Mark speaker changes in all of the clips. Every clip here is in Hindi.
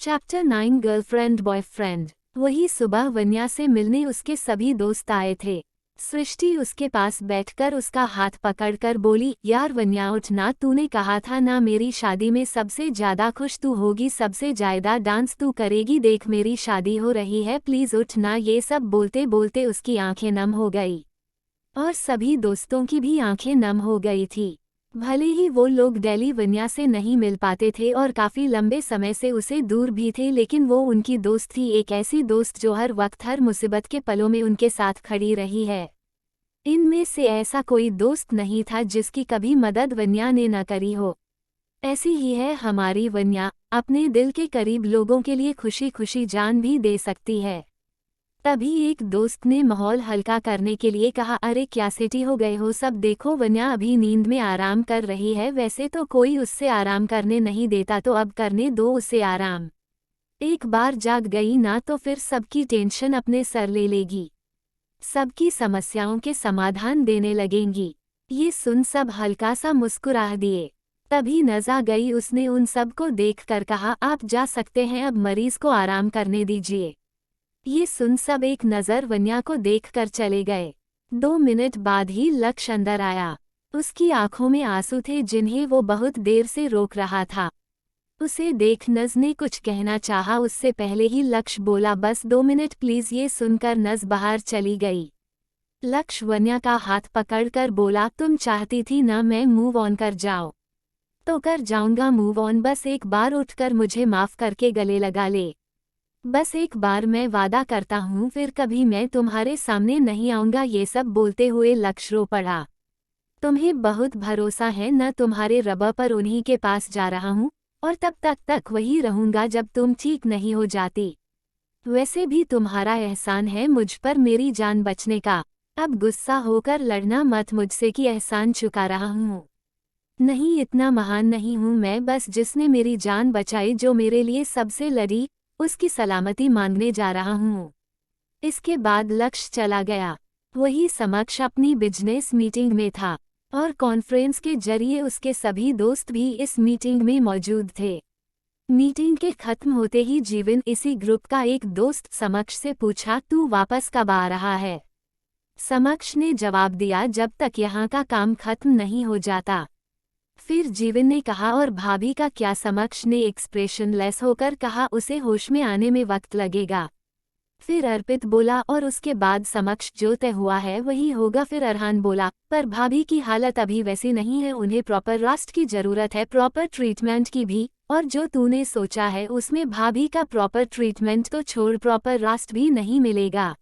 Speaker 1: Chapter 9 girlfriend boyfriend. वही सुबह वन्या से मिलने उसके सभी दोस्त आए थे। सृष्टि उसके पास बैठकर उसका हाथ पकड़कर बोली, यार वन्या उठ ना, तूने कहा था ना मेरी शादी में सबसे ज्यादा खुश तू होगी, सबसे ज्यादा डांस तू करेगी, देख मेरी शादी हो रही है, प्लीज उठ ना। ये सब बोलते बोलते उसकी आंखें नम हो गई और सभी दोस्तों की भी आंखें नम हो गई थी। भले ही वो लोग डेली वन्या से नहीं मिल पाते थे और काफी लंबे समय से उसे दूर भी थे, लेकिन वो उनकी दोस्त थी, एक ऐसी दोस्त जो हर वक्त हर मुसीबत के पलों में उनके साथ खड़ी रही है। इनमें से ऐसा कोई दोस्त नहीं था जिसकी कभी मदद वन्या ने न करी हो। ऐसी ही है हमारी वन्या, अपने दिल के करीब लोगों के लिए खुशी खुशी जान भी दे सकती है। तभी एक दोस्त ने माहौल हल्का करने के लिए कहा, अरे क्या सेठी हो गए हो सब, देखो वन्या अभी नींद में आराम कर रही है, वैसे तो कोई उससे आराम करने नहीं देता, तो अब करने दो उसे आराम। एक बार जाग गई ना तो फिर सबकी टेंशन अपने सर ले लेगी, सबकी समस्याओं के समाधान देने लगेंगी। ये सुन सब हल्का सा मुस्कुरा दिए। तभी नज़ा गई, उसने उन सब को देखकर कहा, आप जा सकते हैं, अब मरीज को आराम करने दीजिए। ये सुन सब एक नज़र वन्या को देखकर चले गए। 2 मिनट बाद ही लक्ष्य अंदर आया। उसकी आंखों में आंसू थे जिन्हें वो बहुत देर से रोक रहा था। उसे देख नज़ ने कुछ कहना चाहा, उससे पहले ही लक्ष्य बोला, बस 2 मिनट प्लीज। ये सुनकर नज़ बाहर चली गई। लक्ष्य वन्या का हाथ पकड़कर बोला, तुम चाहती थी ना मैं मूव ऑन कर जाओ, तो कर जाऊंगा मूव ऑन, बस एक बार उठकर मुझे माफ करके गले लगा ले, बस एक बार, मैं वादा करता हूँ फिर कभी मैं तुम्हारे सामने नहीं आऊंगा। ये सब बोलते हुए लक्ष्य रो पड़ा। तुम्हें बहुत भरोसा है न तुम्हारे रब पर, उन्हीं के पास जा रहा हूँ और तब तक वही रहूंगा जब तुम ठीक नहीं हो जाती। वैसे भी तुम्हारा एहसान है मुझ पर मेरी जान बचने का, अब गुस्सा होकर लड़ना मत मुझसे कि एहसान चुका रहा हूँ। नहीं, इतना महान नहीं हूँ मैं, बस जिसने मेरी जान बचाई, जो मेरे लिए सबसे लड़ी, उसकी सलामती मांगने जा रहा हूँ। इसके बाद लक्ष्य चला गया। वही समक्ष अपनी बिजनेस मीटिंग में था और कॉन्फ्रेंस के जरिए उसके सभी दोस्त भी इस मीटिंग में मौजूद थे। मीटिंग के खत्म होते ही जीवन इसी ग्रुप का एक दोस्त समक्ष से पूछा, तू वापस कब आ रहा है? समक्ष ने जवाब दिया, जब तक यहाँ का काम खत्म नहीं हो जाता। फिर जीवन ने कहा, और भाभी का क्या? समक्ष ने एक्सप्रेशन लेस होकर कहा, उसे होश में आने में वक्त लगेगा। फिर अर्पित बोला, और उसके बाद समक्ष जो तय हुआ है वही होगा। फिर अरहान बोला, पर भाभी की हालत अभी वैसी नहीं है, उन्हें प्रॉपर रेस्ट की जरूरत है, प्रॉपर ट्रीटमेंट की भी, और जो तूने सोचा है उसमें भाभी का प्रॉपर ट्रीटमेंट तो छोड़, प्रॉपर रेस्ट भी नहीं मिलेगा,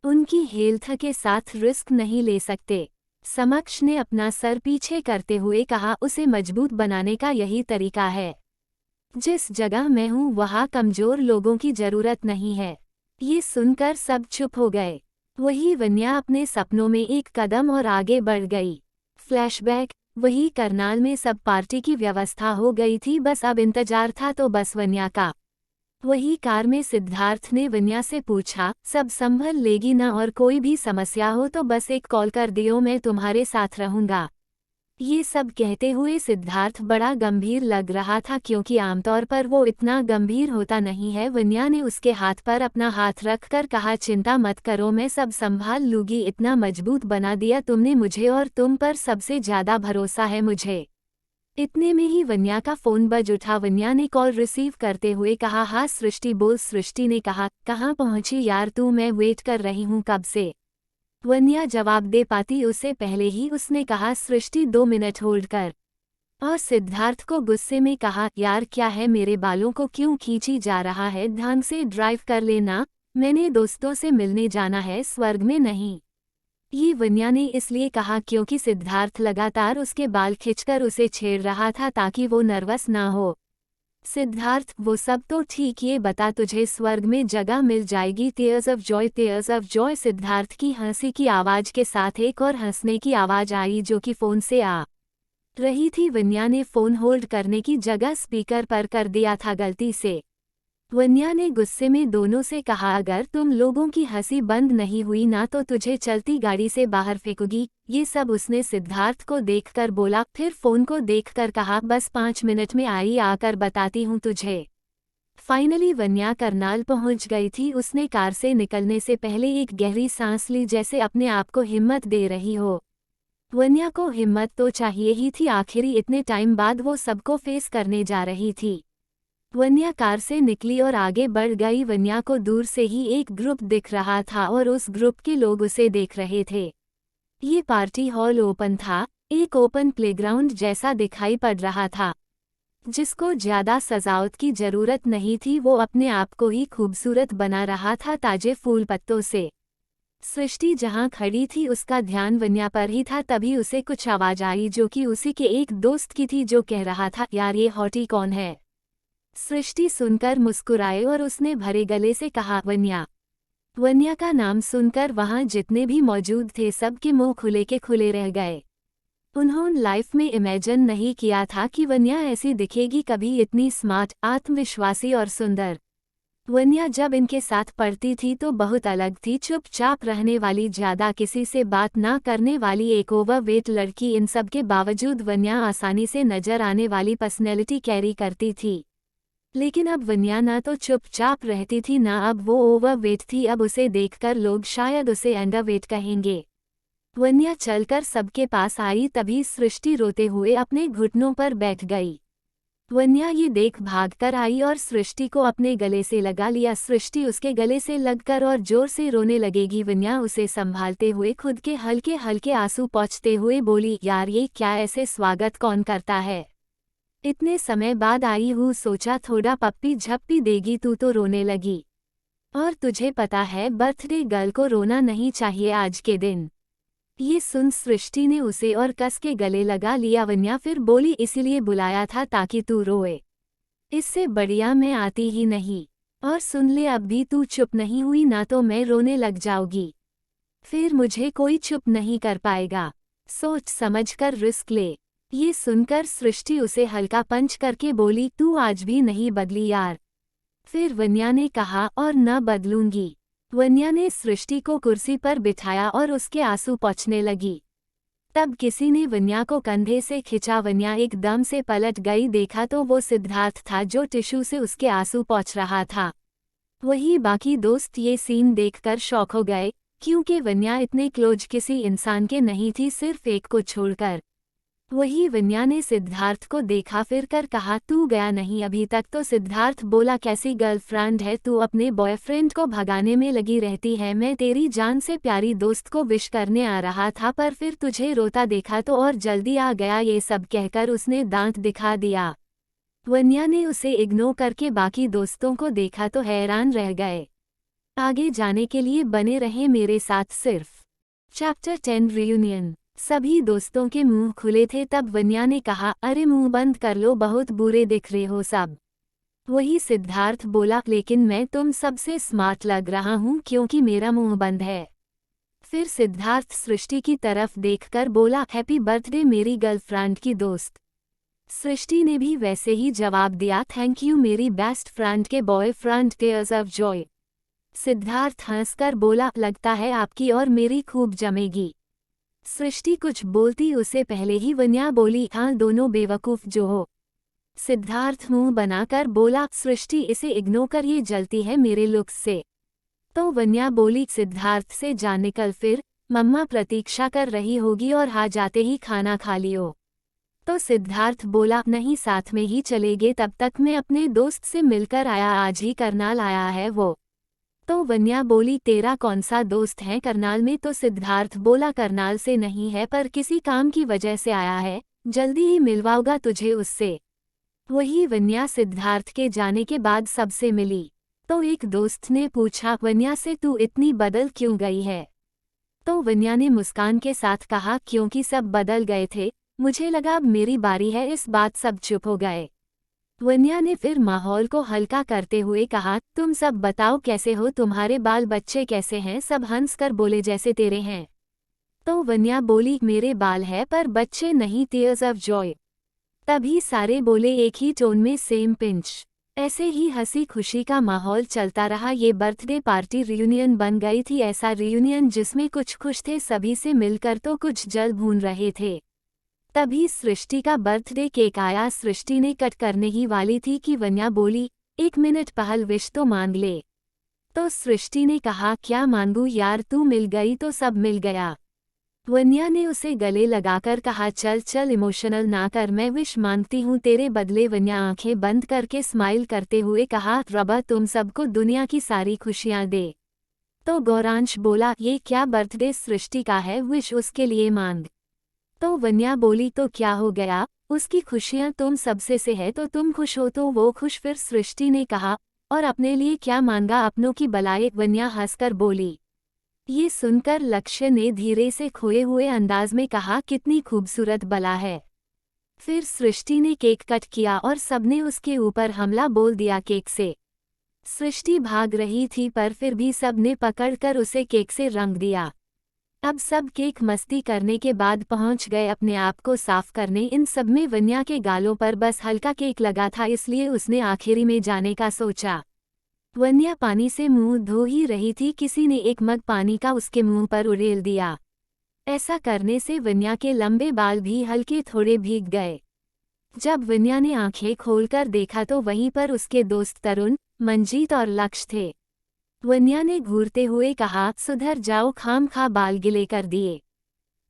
Speaker 1: उनकी हेल्थ के साथ रिस्क नहीं ले सकते। समक्ष ने अपना सर पीछे करते हुए कहा, उसे मजबूत बनाने का यही तरीका है। जिस जगह मैं हूँ वहाँ कमजोर लोगों की जरूरत नहीं है। ये सुनकर सब चुप हो गए। वही वन्या अपने सपनों में एक कदम और आगे बढ़ गई। फ्लैशबैक, वही करनाल में सब पार्टी की व्यवस्था हो गई थी, बस अब इंतजार था तो बस वन्या का। वही कार में सिद्धार्थ ने वन्या से पूछा, सब संभल लेगी ना, और कोई भी समस्या हो तो बस एक कॉल कर दियो, मैं तुम्हारे साथ रहूंगा। ये सब कहते हुए सिद्धार्थ बड़ा गंभीर लग रहा था, क्योंकि आमतौर पर वो इतना गंभीर होता नहीं है। वन्या ने उसके हाथ पर अपना हाथ रखकर कहा, चिंता मत करो, मैं सब संभाल लूंगी, इतना मजबूत बना दिया तुमने मुझे, और तुम पर सबसे ज्यादा भरोसा है मुझे। इतने में ही वन्या का फोन बज उठा। वन्या ने कॉल रिसीव करते हुए कहा, हाँ सृष्टि बोल। सृष्टि ने कहा, कहाँ पहुंची यार तू, मैं वेट कर रही हूँ कब से। वन्या जवाब दे पाती उससे पहले ही उसने कहा, सृष्टि 2 मिनट होल्ड कर। और सिद्धार्थ को गुस्से में कहा, यार क्या है, मेरे बालों को क्यों खींची जा रहा है, ढंग से ड्राइव कर लेना, मैंने दोस्तों से मिलने जाना है, स्वर्ग में नहीं। ये वन्या ने इसलिए कहा क्योंकि सिद्धार्थ लगातार उसके बाल खींचकर उसे छेड़ रहा था ताकि वो नर्वस ना हो। सिद्धार्थ, वो सब तो ठीक, ये बता तुझे स्वर्ग में जगह मिल जाएगी? Tears of Joy, tears of Joy. Siddharth की हंसी की आवाज के साथ एक और हंसने की आवाज आई जो कि फोन से आ रही थी। वन्या ने फोन होल्ड करने की जगह स्पीकर पर कर दिया था गलती से। वन्या ने गुस्से में दोनों से कहा, अगर तुम लोगों की हंसी बंद नहीं हुई ना तो तुझे चलती गाड़ी से बाहर फेंकूंगी। ये सब उसने सिद्धार्थ को देखकर बोला, फिर फोन को देखकर कहा, बस 5 मिनट में आई, आकर बताती हूँ तुझे। फाइनली वन्या करनाल पहुंच गई थी। उसने कार से निकलने से पहले एक गहरी सांस ली, जैसे अपने आप को हिम्मत दे रही हो। वन्या को हिम्मत तो चाहिए ही थी, आखिरी इतने टाइम बाद वो सबको फेस करने जा रही थी। वन्या कार से निकली और आगे बढ़ गई। वन्या को दूर से ही एक ग्रुप दिख रहा था और उस ग्रुप के लोग उसे देख रहे थे। ये पार्टी हॉल ओपन था, एक ओपन प्लेग्राउंड जैसा दिखाई पड़ रहा था, जिसको ज्यादा सजावट की जरूरत नहीं थी। वो अपने आप को ही खूबसूरत बना रहा था ताजे फूल पत्तों से। सृष्टि जहां खड़ी थी उसका ध्यान वन्या पर ही था। तभी उसे कुछ आवाज आई जो कि उसी के एक दोस्त की थी, जो कह रहा था, यार ये हॉटी कौन है। सृष्टि सुनकर मुस्कुराए और उसने भरे गले से कहा, वन्या। वन्या का नाम सुनकर वहां जितने भी मौजूद थे सबके मुंह खुले के खुले रह गए। उन्होंने लाइफ में इमेजिन नहीं किया था कि वन्या ऐसी दिखेगी, कभी इतनी स्मार्ट, आत्मविश्वासी और सुंदर। वन्या जब इनके साथ पढ़ती थी तो बहुत अलग थी, चुपचाप रहने वाली, ज्यादा किसी से बात ना करने वाली एक ओवरवेट लड़की। इन सब के बावजूद वन्या आसानी से नजर आने वाली पर्सनैलिटी कैरी करती थी। लेकिन अब वन्या ना तो चुपचाप रहती थी, ना अब वो ओवरवेट थी। अब उसे देखकर लोग शायद उसे अंडरवेट कहेंगे। वन्या चलकर सबके पास आई, तभी सृष्टि रोते हुए अपने घुटनों पर बैठ गई। वन्या ये देख भागकर आई और सृष्टि को अपने गले से लगा लिया। सृष्टि उसके गले से लगकर और जोर से रोने लगेगी। वन्या उसे संभालते हुए खुद के हल्के हल्के आंसू पोंछते हुए बोली, यार ये क्या, ऐसे स्वागत कौन करता है। इतने समय बाद आई हूँ, सोचा थोड़ा पप्पी झप्पी देगी, तू तो रोने लगी। और तुझे पता है बर्थडे गर्ल को रोना नहीं चाहिए आज के दिन। ये सुन सृष्टि ने उसे और कस के गले लगा लिया। वन्या फिर बोली, इसीलिए बुलाया था ताकि तू रोए, इससे बढ़िया मैं आती ही नहीं। और सुन ले, अब भी तू चुप नहीं हुई ना तो मैं रोने लग जाऊंगी, फिर मुझे कोई चुप नहीं कर पाएगा। सोच समझ कर रिस्क ले। ये सुनकर सृष्टि उसे हल्का पंच करके बोली, तू आज भी नहीं बदली यार। फिर वन्या ने कहा, और न बदलूंगी। वन्या ने सृष्टि को कुर्सी पर बिठाया और उसके आंसू पोंछने लगी। तब किसी ने वन्या को कंधे से खिंचा। वन्या एकदम से पलट गई, देखा तो वो सिद्धार्थ था जो टिश्यू से उसके आंसू पोंछ रहा था। वही बाकी दोस्त ये सीन देखकर शॉक हो गए, क्योंकि वन्या इतने क्लोज किसी इंसान के नहीं थी, सिर्फ एक को छोड़कर। वही वन्या ने सिद्धार्थ को देखा, फिर कर कहा, तू गया नहीं अभी तक। तो सिद्धार्थ बोला, कैसी गर्लफ्रेंड है तू, अपने बॉयफ्रेंड को भगाने में लगी रहती है। मैं तेरी जान से प्यारी दोस्त को विश करने आ रहा था, पर फिर तुझे रोता देखा तो और जल्दी आ गया। ये सब कहकर उसने दांत दिखा दिया। वन्या ने उसे इग्नोर करके बाकी दोस्तों को देखा तो हैरान रह गए। आगे जाने के लिए बने रहे मेरे साथ सिर्फ। Chapter 10 reunion. सभी दोस्तों के मुंह खुले थे। तब वन्या ने कहा, अरे मुंह बंद कर लो, बहुत बुरे दिख रहे हो सब। वही सिद्धार्थ बोला, लेकिन मैं तुम सबसे स्मार्ट लग रहा हूँ क्योंकि मेरा मुंह बंद है। फिर सिद्धार्थ सृष्टि की तरफ देखकर बोला, हैप्पी बर्थडे मेरी गर्लफ्रेंड की दोस्त। सृष्टि ने भी वैसे ही जवाब दिया, थैंक यू मेरी बेस्ट फ्रेंड के boyfriend, tears of Joy. Siddharth हंसकर बोला, लगता है आपकी और मेरी खूब जमेगी। सृष्टि कुछ बोलती उससे पहले ही वन्या बोली, हाँ दोनों बेवकूफ जो हो। सिद्धार्थ मुंह बनाकर बोला, सृष्टि इसे इग्नोर कर, ये जलती है मेरे लुक्स से। तो वन्या बोली, सिद्धार्थ से जा निकल, फिर मम्मा प्रतीक्षा कर रही होगी और आ जाते ही खाना खा लियो। तो सिद्धार्थ बोला, नहीं साथ में ही चलेगे, तब तक मैं अपने दोस्त से मिलकर आया, आज ही करनाल आया है वो। तो वन्या बोली, तेरा कौन सा दोस्त है करनाल में। तो सिद्धार्थ बोला, करनाल से नहीं है पर किसी काम की वजह से आया है, जल्दी ही मिलवाऊंगा तुझे उससे। वही वन्या सिद्धार्थ के जाने के बाद सबसे मिली। तो एक दोस्त ने पूछा, वन्या से तू इतनी बदल क्यों गई है। तो वन्या ने मुस्कान के साथ कहा, क्योंकि सब बदल गए थे, मुझे लगा अब मेरी बारी है। इस बात सब चुप हो गए। वन्या ने फिर माहौल को हल्का करते हुए कहा, तुम सब बताओ कैसे हो, तुम्हारे बाल बच्चे कैसे हैं। सब हंस कर बोले, जैसे तेरे हैं। तो वन्या बोली, मेरे बाल है पर बच्चे नहीं, टीयर्स ऑफ जॉय। तभी सारे बोले एक ही टोन में, सेम पिंच। ऐसे ही हंसी खुशी का माहौल चलता रहा। ये बर्थडे पार्टी रियूनियन बन गई थी, ऐसा रियूनियन जिसमें कुछ खुश थे सभी से मिलकर तो कुछ जल भून रहे थे। तभी सृष्टि का बर्थडे केक आया। सृष्टि ने कट करने ही वाली थी कि वन्या बोली, 1 मिनट पहल विश तो मांग ले। तो सृष्टि ने कहा क्या मांगू यार, तू मिल गई तो सब मिल गया। वन्या ने उसे गले लगाकर कहा चल चल इमोशनल ना कर, मैं विश मांगती हूँ तेरे बदले। वन्या आंखें बंद करके स्माइल करते हुए कहा रबा तुम सबको दुनिया की सारी खुशियाँ दे। तो गौरांश बोला ये क्या बर्थडे सृष्टि का है, विश उसके लिए मांग। तो वन्या बोली तो क्या हो गया, उसकी खुशियाँ तुम सबसे से है तो तुम खुश हो तो वो खुश। फिर सृष्टि ने कहा और अपने लिए क्या मांगा, अपनों की बलाए। वन्या हंसकर बोली। ये सुनकर लक्ष्य ने धीरे से खोए हुए अंदाज में कहा कितनी खूबसूरत बला है। फिर सृष्टि ने केक कट किया और सबने उसके ऊपर हमला बोल दिया केक से। सृष्टि भाग रही थी पर फिर भी सबने पकड़कर उसे केक से रंग दिया। अब सब केक मस्ती करने के बाद पहुंच गए अपने आप को साफ करने। इन सब में वन्या के गालों पर बस हल्का केक लगा था, इसलिए उसने आखिरी में जाने का सोचा। वन्या पानी से मुंह धो ही रही थी, किसी ने एक मग पानी का उसके मुंह पर उड़ेल दिया। ऐसा करने से वन्या के लंबे बाल भी हल्के थोड़े भीग गए। जब वन्या ने आंखें खोलकर देखा तो वहीं पर उसके दोस्त तरुण, मंजीत और लक्ष्य थे। वन्या ने घूरते हुए कहा सुधर जाओ, खामखा बाल गिले कर दिए।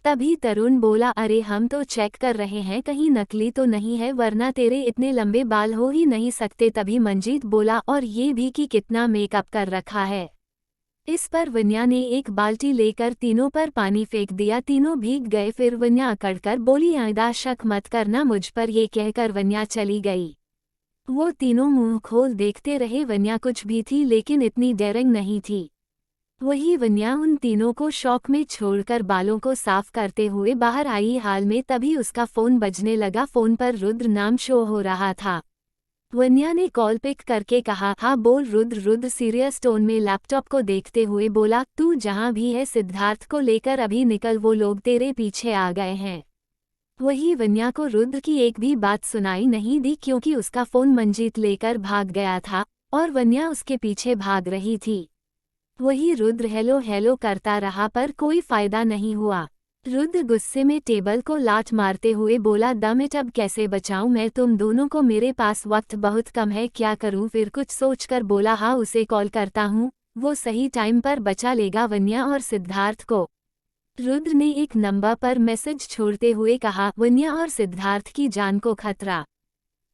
Speaker 1: तभी तरुण बोला अरे हम तो चेक कर रहे हैं कहीं नकली तो नहीं है, वरना तेरे इतने लंबे बाल हो ही नहीं सकते। तभी मंजीत बोला और ये भी कि कितना मेकअप कर रखा है। इस पर वन्या ने एक बाल्टी लेकर तीनों पर पानी फेंक दिया, तीनों भीग गए। फिर वन्या अकड़कर बोली आइंदा शक मत करना मुझ पर। ये कहकर वन्या चली गई। वो तीनों मुंह खोल देखते रहे। वन्या कुछ भी थी लेकिन इतनी डेयरिंग नहीं थी। वही वन्या उन तीनों को शौक में छोड़कर बालों को साफ करते हुए बाहर आई। हाल में तभी उसका फोन बजने लगा। फोन पर रुद्र नाम शो हो रहा था। वन्या ने कॉल पिक करके कहा हाँ बोल रुद्र। रुद्र सीरियस टोन में लैपटॉप को देखते हुए बोला तू जहाँ भी है सिद्धार्थ को लेकर अभी निकल, वो लोग तेरे पीछे आ गए हैं। वही वन्या को रुद्र की एक भी बात सुनाई नहीं दी क्योंकि उसका फोन मंजीत लेकर भाग गया था और वन्या उसके पीछे भाग रही थी। वही रुद्र हेलो हेलो करता रहा पर कोई फायदा नहीं हुआ। रुद्र गुस्से में टेबल को लात मारते हुए बोला दम इट, अब कैसे बचाऊं मैं तुम दोनों को, मेरे पास वक्त बहुत कम है, क्या करूं। फिर कुछ सोचकर बोला हाँ उसे कॉल करता हूं, वो सही टाइम पर बचा लेगा वन्या और सिद्धार्थ को। रुद्र ने एक नंबर पर मैसेज छोड़ते हुए कहा वन्या और सिद्धार्थ की जान को खतरा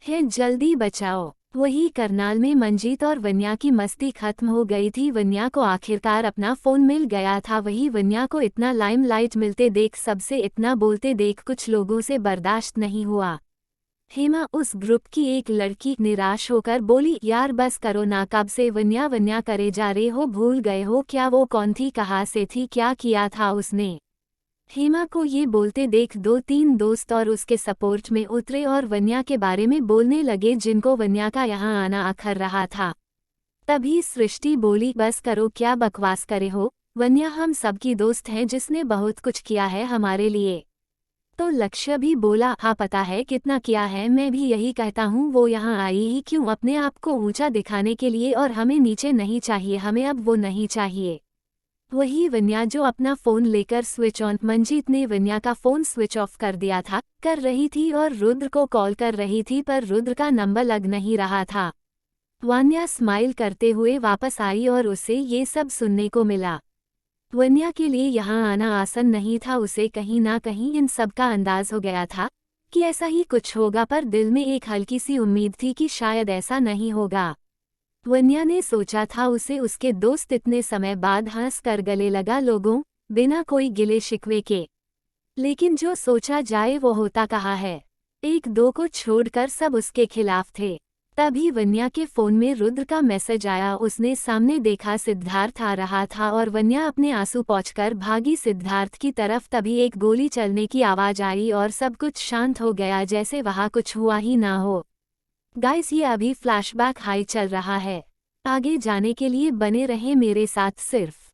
Speaker 1: है, जल्दी बचाओ। वही करनाल में मंजीत और वन्या की मस्ती खत्म हो गई थी। वन्या को आखिरकार अपना फोन मिल गया था। वही वन्या को इतना लाइमलाइट मिलते देख, सबसे इतना बोलते देख कुछ लोगों से बर्दाश्त नहीं हुआ। हेमा उस ग्रुप की एक लड़की निराश होकर बोली यार बस करो ना, कब से वन्या वन्या करे जा रहे हो, भूल गए हो क्या वो कौन थी, कहाँ से थी, क्या किया था उसने। हेमा को ये बोलते देख 2-3 दोस्त और उसके सपोर्ट में उतरे और वन्या के बारे में बोलने लगे जिनको वन्या का यहाँ आना अखर रहा था। तभी सृष्टि बोली बस करो, क्या बकवास करे हो, वन्या हम सबकी दोस्त हैं जिसने बहुत कुछ किया है हमारे लिए। तो लक्ष्य भी बोला हाँ पता है कितना किया है, मैं भी यही कहता हूँ, वो यहाँ आई ही क्यों, अपने आप को ऊंचा दिखाने के लिए, और हमें नीचे नहीं चाहिए, हमें अब वो नहीं चाहिए। वही वन्या जो अपना फ़ोन लेकर स्विच ऑन, मंजीत ने वन्या का फ़ोन स्विच ऑफ कर दिया था, कर रही थी और रुद्र को कॉल कर रही थी पर रुद्र का नंबर लग नहीं रहा था। वन्या स्माइल करते हुए वापस आई और उसे ये सब सुनने को मिला। वन्या के लिए यहाँ आना आसान नहीं था, उसे कहीं ना कहीं इन सब का अंदाज हो गया था कि ऐसा ही कुछ होगा, पर दिल में एक हल्की सी उम्मीद थी कि शायद ऐसा नहीं होगा। वन्या ने सोचा था उसे उसके दोस्त इतने समय बाद हंस कर गले लगा लोगों, बिना कोई गिले शिकवे के। लेकिन जो सोचा जाए वो होता कहाँ है। 1-2 को छोड़कर सब उसके खिलाफ थे। तभी वन्या के फोन में रुद्र का मैसेज आया। उसने सामने देखा सिद्धार्थ आ रहा था और वन्या अपने आंसू पोंछकर भागी सिद्धार्थ की तरफ। तभी एक गोली चलने की आवाज आई और सब कुछ शांत हो गया, जैसे वहाँ कुछ हुआ ही ना हो। गाइस ये अभी फ्लैशबैक हाई चल रहा है, आगे जाने के लिए बने रहें मेरे साथ सिर्फ।